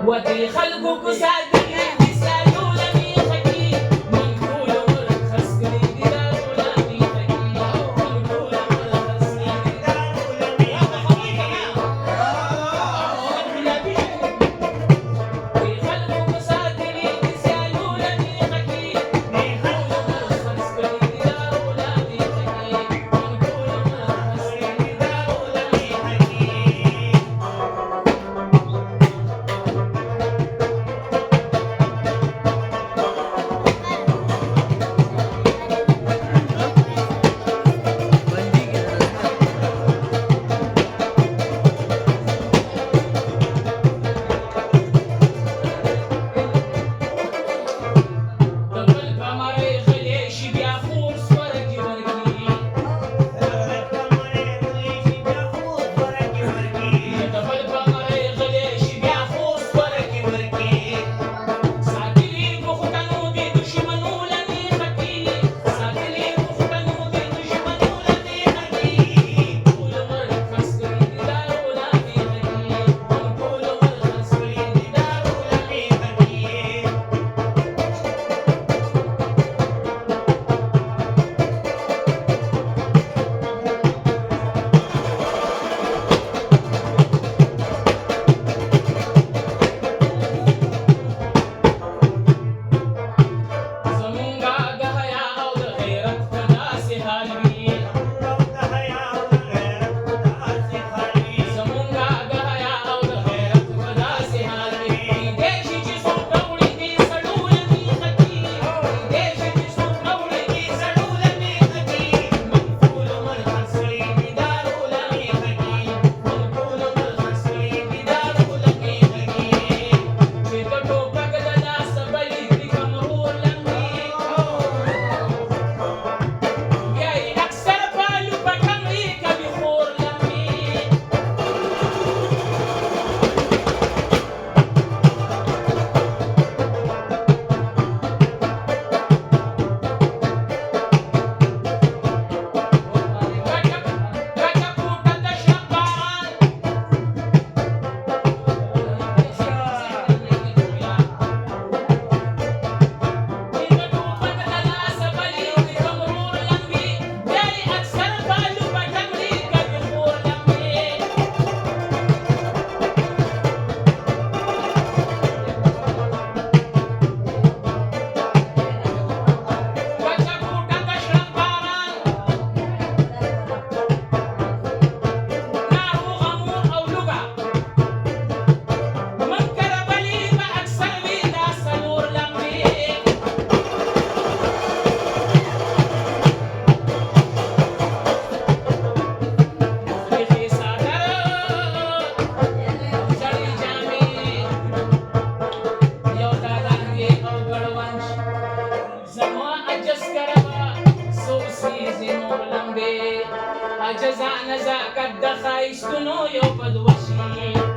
ودي خلقك سادني بسالو لمي خكي من كل مرخص قريب دارو لمي خكي من كل مرخص قريب دارو لمي خكي ودي خلقك سادني بسالو لمي خكي من كل مرخص قريب دارو لمي خكي من كل مرخص قريب دارو لمي خكي قبل بمري خليش بياخور صورتي ورقي قبل بمري خليش بياخور صورتي ورقي ساكلي بختنو دي دشمنو لمي خكي ساكلي بختنو دي دشمنو لمي خكي كل مرخص قريب دارو لمي خكي كل مرخص قريب دارو لمي خكي زمونږه د حیا او د غیرت په داسې حال وي زمونږه د حیا او د غیرت په داسې حال وي کیدای شي چې څوک راوړي دې سړو لمي خکي کیدای شي چې څوک راوړي دې سړو لمي خکي منقول مرخص قريب دارو لمي خکي منقول مرخص قريب دارو لمي خکي چې د ټوپک د لاسه بلې کړي کمرور لمي بیا یې اکثر پالو په کمرې کوي خور لمي ګټه کوټه د شبان جزاء نزاكت دخايستنو يوفد وشي